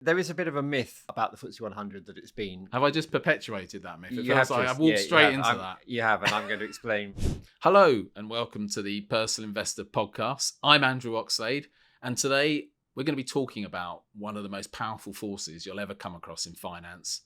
There is a bit of a myth about the FTSE 100 that it's been... Have I just perpetuated that myth? It You feels have like just- I've walked yeah, straight you into have. that. You have, and I'm going to explain. Hello, and welcome to the Personal Investor Podcast. I'm Andrew Oxlade, and today we're going to be talking about one of the most powerful forces you'll ever come across in finance.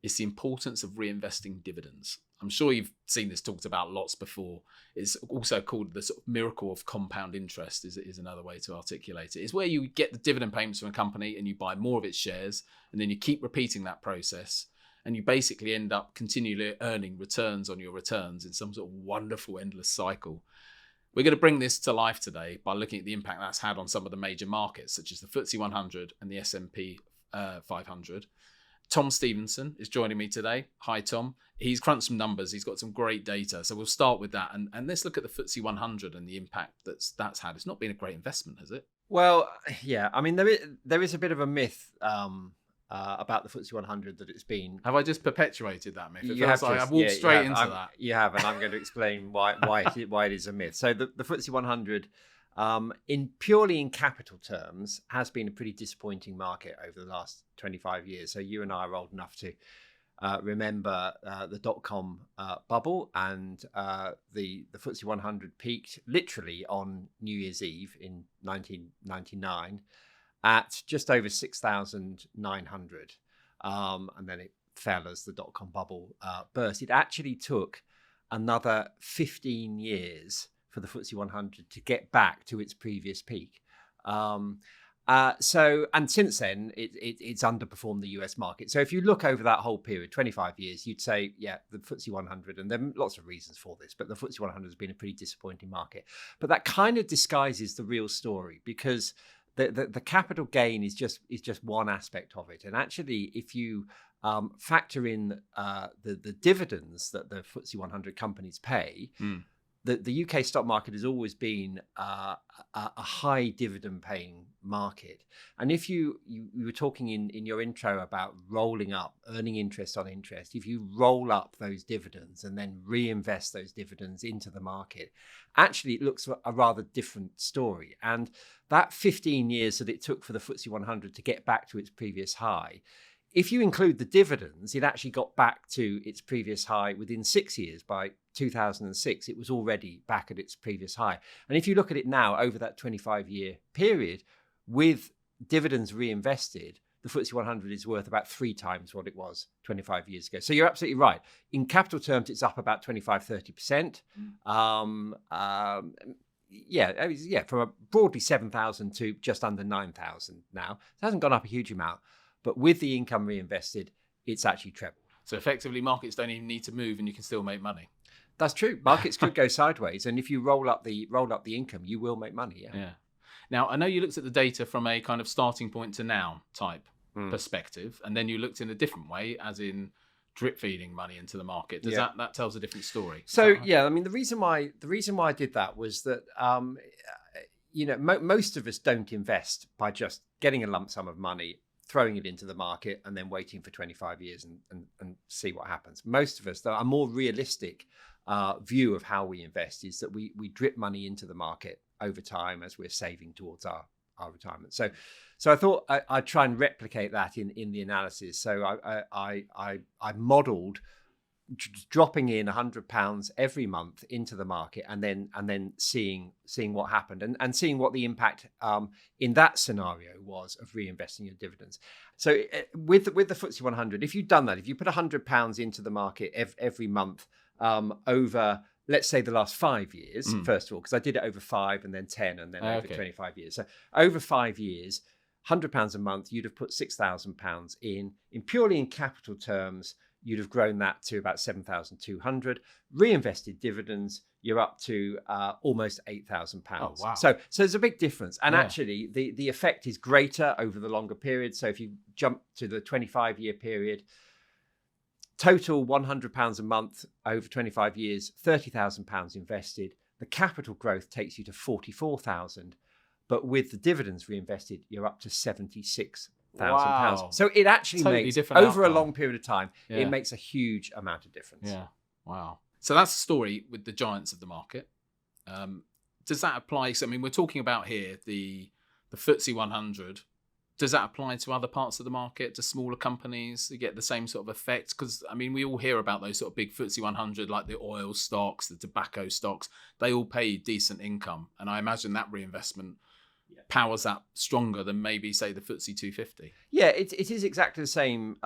It's the importance of reinvesting dividends. I'm sure you've seen this talked about lots before. It's also called the sort of miracle of compound interest is another way to articulate it. It's where you get the dividend payments from a company and you buy more of its shares, and then you keep repeating that process, and you basically end up continually earning returns on your returns in some sort of wonderful endless cycle. We're going to bring this to life today by looking at the impact that's had on some of the major markets, such as the FTSE 100 and the S&P 500. Tom Stevenson is joining me today. Hi, Tom. He's crunched some numbers. He's got some great data. So we'll start with that. And let's look at the FTSE 100 and the impact that's had. It's not been a great investment, has it? Well, yeah. I mean, there is a bit of a myth about the FTSE 100 that it's been... Have I just perpetuated that myth? It You feels have like to- I've walked yeah, straight you have. into that. You have, and I'm going to explain why it is a myth. So the FTSE 100, purely in capital terms, has been a pretty disappointing market over the last 25 years. So you and I are old enough to remember the dot-com bubble, and the FTSE 100 peaked literally on New Year's Eve in 1999 at just over 6,900. And then it fell as the dot-com bubble burst. It actually took another 15 years for the FTSE 100 to get back to its previous peak. And since then, it's underperformed the US market. So if you look over that whole period, 25 years, you'd say, yeah, the FTSE 100, and there are lots of reasons for this, but the FTSE 100 has been a pretty disappointing market. But that kind of disguises the real story, because the capital gain is just one aspect of it. And actually, if you factor in the dividends that the FTSE 100 companies pay, the UK stock market has always been a high dividend paying market. And if you were talking in your intro about rolling up, earning interest on interest, if you roll up those dividends and then reinvest those dividends into the market, actually it looks a rather different story. And that 15 years that it took for the FTSE 100 to get back to its previous high, if you include the dividends, it actually got back to its previous high within 6 years. By 2006, it was already back at its previous high. And if you look at it now over that 25-year period, with dividends reinvested, the FTSE 100 is worth about 3 times what it was 25 years ago. So you're absolutely right. In capital terms, it's up about 25-30%. From a broadly 7,000 to just under 9,000 now. It hasn't gone up a huge amount. But with the income reinvested, it's actually trebled. So effectively, markets don't even need to move and you can still make money. That's true. Markets could go sideways. And if you roll up the income, you will make money. Yeah. Now, I know you looked at the data from a kind of starting point to now type perspective. And then you looked in a different way, as in drip feeding money into the market. Does that tells a different story? So, yeah, I mean, the reason why I did that was that, most of us don't invest by just getting a lump sum of money, throwing it into the market and then waiting for 25 years and see what happens. Most of us, though, a more realistic view of how we invest is that we drip money into the market over time as we're saving towards our retirement. So I thought I'd try and replicate that in the analysis. So I modeled dropping in £100 every month into the market and then seeing what happened and seeing what the impact in that scenario was of reinvesting your dividends. So with the FTSE 100, if you've done that, if you put £100 into the market every month over, let's say, the last 5 years, first of all, because I did it over 5 and then 10 and then over 25 years. So over 5 years, £100 a month, you'd have put £6,000 in purely in capital terms. You'd have grown that to about 7,200. Reinvested dividends, you're up to almost £8,000. Oh, wow. So there's a big difference. And actually, the effect is greater over the longer period. So if you jump to the 25-year period, total £100 a month over 25 years, £30,000 invested. The capital growth takes you to 44,000. But with the dividends reinvested, you're up to £76,000. Wow. So it actually Totally makes, different over outcome. a long period of time, it makes a huge amount of difference. Yeah. Wow. So that's the story with the giants of the market. Does that apply? So, I mean, we're talking about here the FTSE 100 does that apply to other parts of the market, to smaller companies? You get the same sort of effect? Because, I mean, we all hear about those sort of big FTSE 100, like the oil stocks, the tobacco stocks. They all pay decent income. And I imagine that reinvestment powers that stronger than maybe, say, the FTSE 250. Yeah, it is exactly the same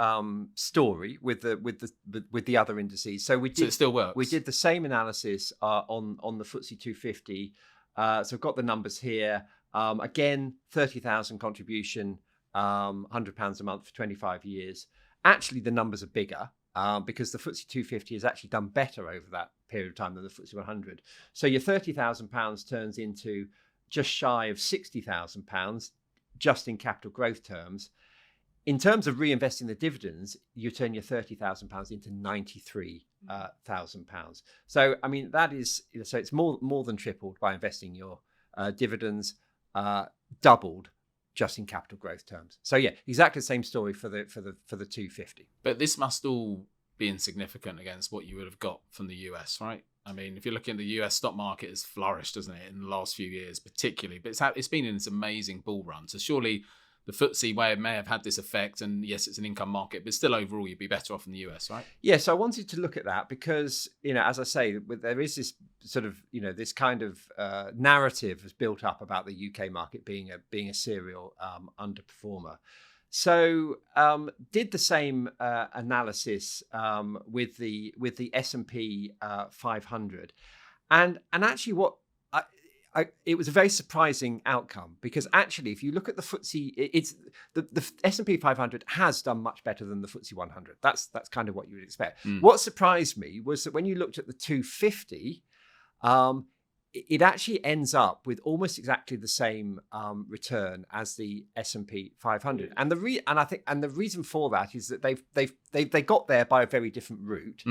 story with the other indices. So it still works. We did the same analysis on the FTSE 250. So I've got the numbers here. Again, 30,000 contribution, £100 a month for 25 years. Actually, the numbers are bigger because the FTSE 250 has actually done better over that period of time than the FTSE 100. So your £30,000 turns into just shy of £60,000 just in capital growth terms. In terms of reinvesting the dividends, you turn your £30,000 into £93,000. So, I mean, that is, so it's more than tripled by investing your dividends, doubled just in capital growth terms. So yeah, exactly the same story for the 250. But this must all be insignificant against what you would have got from the US, right? I mean, if you're looking at the US stock market, has flourished, doesn't it, in the last few years, particularly. But it's been in this amazing bull run. So surely the FTSE may have had this effect, and yes, it's an income market, but still overall you'd be better off in the US, right? Yeah, so I wanted to look at that because, as I say, there is this sort of, this kind of narrative has built up about the UK market being a serial underperformer. So did the same analysis with the S&P 500, and actually what it was a very surprising outcome, because actually, if you look at the FTSE, it's the S&P 500 has done much better than the FTSE 100. That's kind of what you would expect. What surprised me was that when you looked at the 250, it actually ends up with almost exactly the same return as the S&P 500, and the reason for that is that they got there by a very different route.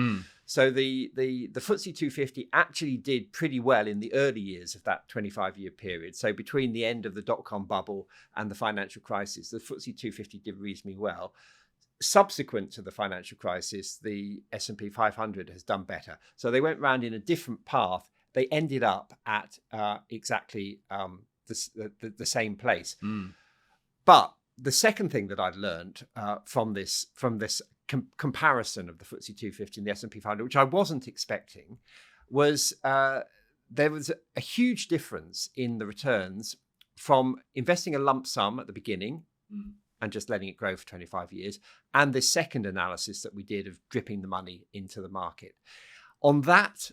So the FTSE 250 actually did pretty well in the early years of that 25-year period. So between the end of the dot-com bubble and the financial crisis, the FTSE 250 did reasonably well. Subsequent to the financial crisis, the S&P 500 has done better. So they went round in a different path. They ended up at exactly the same place. But the second thing that I'd learned from this comparison of the FTSE 250 and the S&P 500, which I wasn't expecting, was there was a huge difference in the returns from investing a lump sum at the beginning and just letting it grow for 25 years, and the second analysis that we did of dripping the money into the market. On that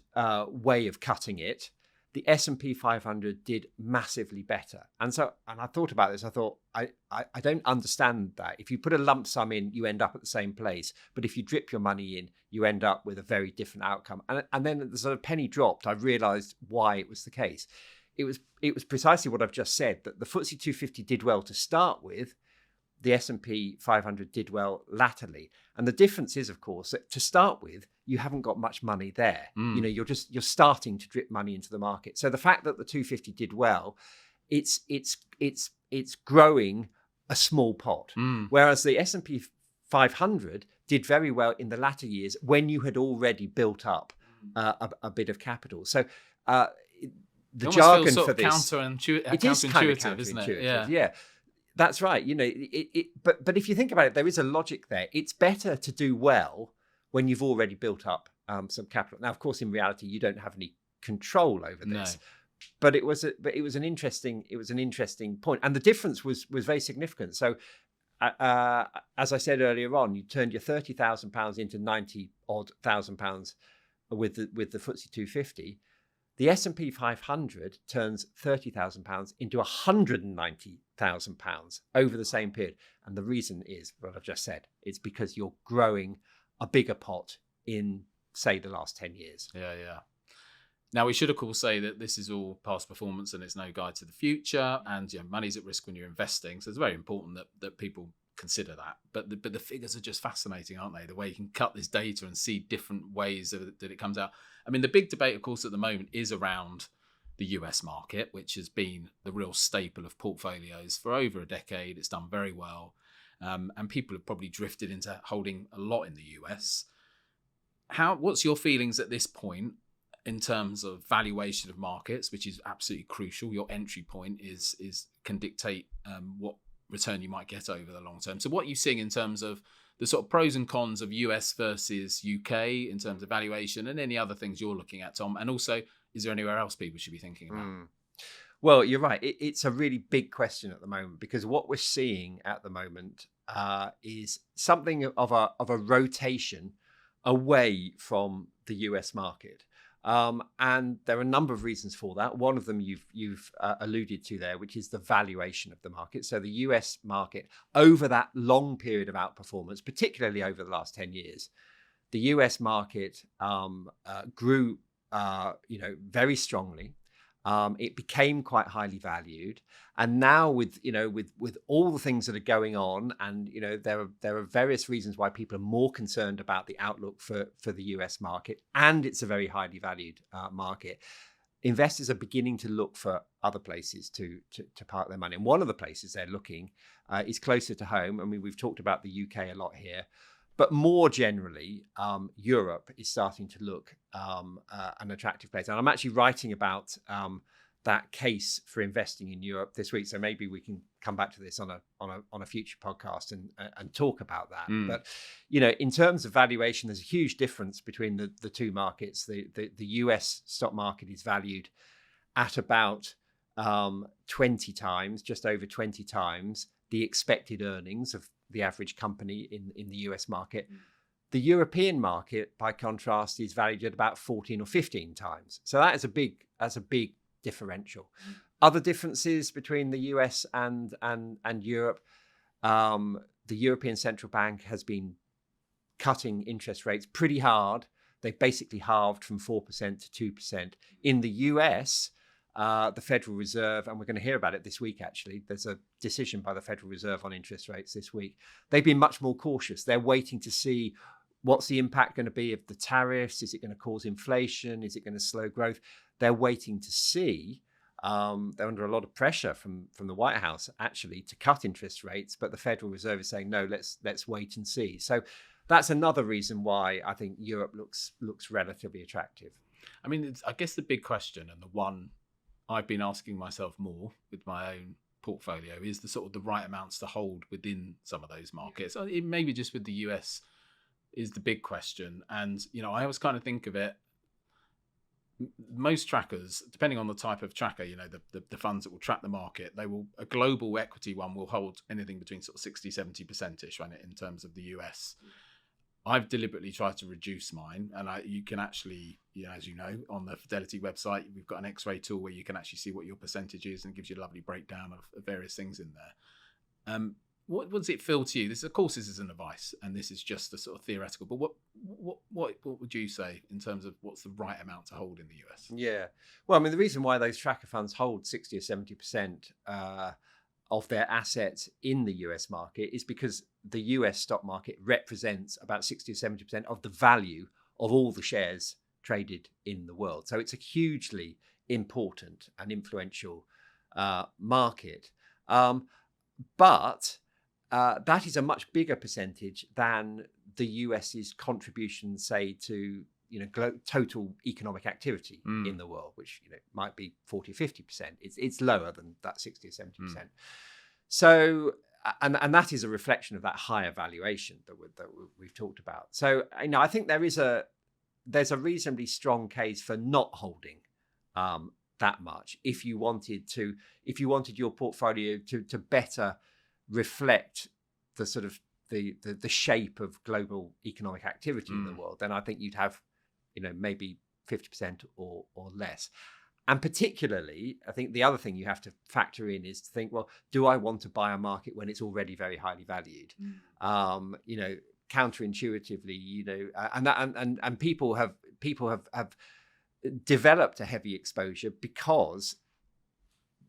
way of cutting it, the S&P 500 did massively better. And I thought about this. I thought, I don't understand that. If you put a lump sum in, you end up at the same place. But if you drip your money in, you end up with a very different outcome. And then the sort of penny dropped. I realized why it was the case. It was precisely what I've just said, that the FTSE 250 did well to start with. The S&P 500 did well latterly. And the difference is, of course, that to start with, you haven't got much money there. You're starting to drip money into the market. So the fact that the 250 did well, it's growing a small pot. Whereas the S&P 500 did very well in the latter years when you had already built up a bit of capital. So the jargon for this, it is counterintuitive, isn't it? Yeah. That's right. But if you think about it, there is a logic there. It's better to do well when you've already built up some capital. Now, of course, in reality, you don't have any control over this. No. But it was an interesting point, and the difference was very significant. So, as I said earlier on, you turned your £30,000 into £90,000 with the FTSE 250. The S&P 500 turns £30,000 into £190,000 over the same period. And the reason is what I've just said. It's because you're growing a bigger pot in, say, the last 10 years. Yeah. Now, we should, of course, say that this is all past performance and it's no guide to the future. And money's at risk when you're investing. So it's very important that people consider that. But the figures are just fascinating, aren't they? The way you can cut this data and see different ways that it comes out. I mean, the big debate, of course, at the moment is around the US market, which has been the real staple of portfolios for over a decade. It's done very well. And people have probably drifted into holding a lot in the US. What's your feelings at this point in terms of valuation of markets, which is absolutely crucial? Your entry point can dictate what return you might get over the long term. So what are you seeing in terms of the sort of pros and cons of US versus UK in terms of valuation, and any other things you're looking at, Tom? And also, is there anywhere else people should be thinking about? Well, you're right. It's a really big question at the moment, because what we're seeing at the moment is something of a rotation away from the US market. And there are a number of reasons for that. One of them you've alluded to there, which is the valuation of the market. So the US market, over that long period of outperformance, particularly over the last 10 years, the US market grew very strongly. It became quite highly valued, and now with all the things that are going on, and there are various reasons why people are more concerned about the outlook for the US market, and it's a very highly valued market. Investors are beginning to look for other places to park their money, and one of the places they're looking is closer to home. I mean, we've talked about the UK a lot here. But more generally, Europe is starting to look an attractive place. And I'm actually writing about that case for investing in Europe this week. So maybe we can come back to this on a future podcast and talk about that. But in terms of valuation, there's a huge difference between the two markets. The US stock market is valued at about 20 times, just over 20 times the expected earnings of the average company in the US market. The European market, by contrast, is valued at about 14 or 15 times. So that's a big differential. Other differences between the US and Europe, the European Central Bank has been cutting interest rates pretty hard. They've basically halved from 4% to 2%. In the US, the Federal Reserve, and we're going to hear about it this week, actually. There's a decision by the Federal Reserve on interest rates this week. They've been much more cautious. They're waiting to see what's the impact going to be of the tariffs. Is it going to cause inflation? Is it going to slow growth? They're waiting to see. They're under a lot of pressure from the White House, actually, to cut interest rates. But the Federal Reserve is saying, no, let's wait and see. So that's another reason why I think Europe looks relatively attractive. I mean, I guess the big question, and the one I've been asking myself more with my own portfolio, is the sort of the right amounts to hold within some of those markets. It maybe just with the US is the big question. And, I always kind of think of it, most trackers, depending on the type of tracker, the funds that will track the market, a global equity one will hold anything between sort of 60, 70%ish in terms of the US. I've deliberately tried to reduce mine, and you can actually, as you know, on the Fidelity website, we've got an X-ray tool where you can actually see what your percentage is, and it gives you a lovely breakdown of various things in there. What does it feel to you? Of course, this isn't advice, and this is just a sort of theoretical. But what would you say in terms of what's the right amount to hold in the US? Yeah, well, I mean, the reason why those tracker funds hold 60 or 70% of their assets in the US market is because the US stock market represents about 60 or 70% of the value of all the shares traded in the world. So it's a hugely important and influential market. But that is a much bigger percentage than the US's contribution, say, to total economic activity in the world, which might be 40 or 50%. It's lower than that 60 or 70%. So, and that is a reflection of that higher valuation that we've talked about. So, I think there's a reasonably strong case for not holding that much if you wanted your portfolio to better reflect the sort of the shape of global economic activity in the world. Then I think you'd have maybe 50% or less. And particularly, I think the other thing you have to factor in is to think, well, do I want to buy a market when it's already very highly valued? Counterintuitively, and people have developed a heavy exposure because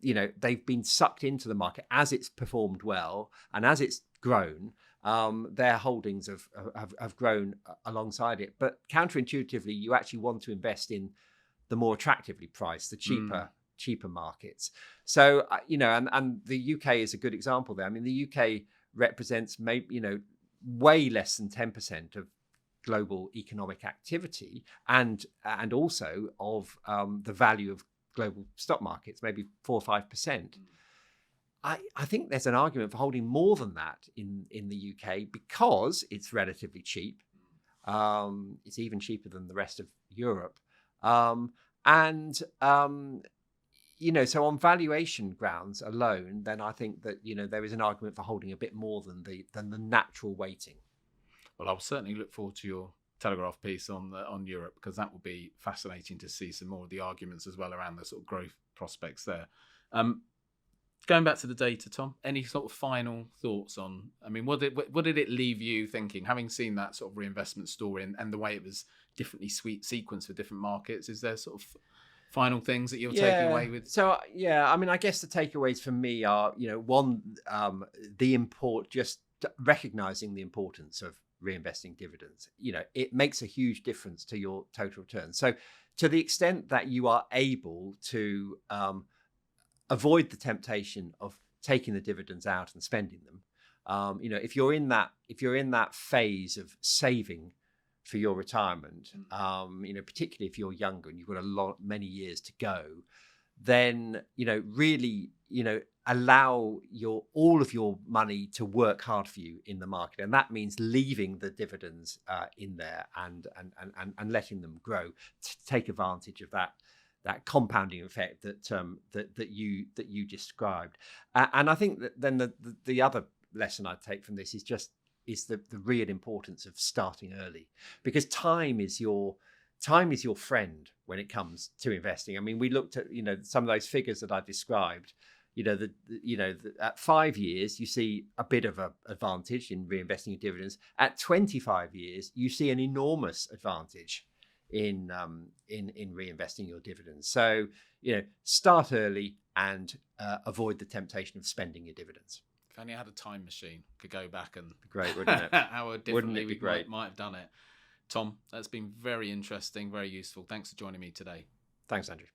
they've been sucked into the market as it's performed well, and as it's grown, their holdings have grown alongside it. But counterintuitively, you actually want to invest in the more attractively priced, the cheaper markets. So, and the UK is a good example there. I mean, the UK represents maybe, way less than 10% of global economic activity and also of the value of global stock markets, maybe 4 or 5%. I think there's an argument for holding more than that in the UK because it's relatively cheap. It's even cheaper than the rest of Europe. And so on valuation grounds alone, then I think that, there is an argument for holding a bit more than the natural weighting. Well, I'll certainly look forward to your Telegraph piece on Europe, because that will be fascinating to see some more of the arguments as well around the sort of growth prospects there. Going back to the data, Tom, any sort of final thoughts on, what did it leave you thinking, having seen that sort of reinvestment story and the way it was differently sequenced for different markets? Is there sort of final things that you're taking away with? So, I guess the takeaways for me are, one, just recognizing the importance of reinvesting dividends. It makes a huge difference to your total return. So to the extent that you are able to avoid the temptation of taking the dividends out and spending them, if you're in that phase of saving for your retirement, particularly if you're younger and you've got many years to go, then really allow all of your money to work hard for you in the market, and that means leaving the dividends in there and letting them grow to take advantage of that compounding effect that you described. And I think that then the other lesson I take from this is the real importance of starting early, because time is your friend when it comes to investing. We looked at some of those figures that I described. At 5 years you see a bit of an advantage in reinvesting your dividends. At 25 years you see an enormous advantage in reinvesting your dividends. So start early and avoid the temptation of spending your dividends. If only I had a time machine, could go back and great, wouldn't it? How differently we might have done it. Tom, that's been very interesting, very useful. Thanks for joining me today. Thanks, Andrew.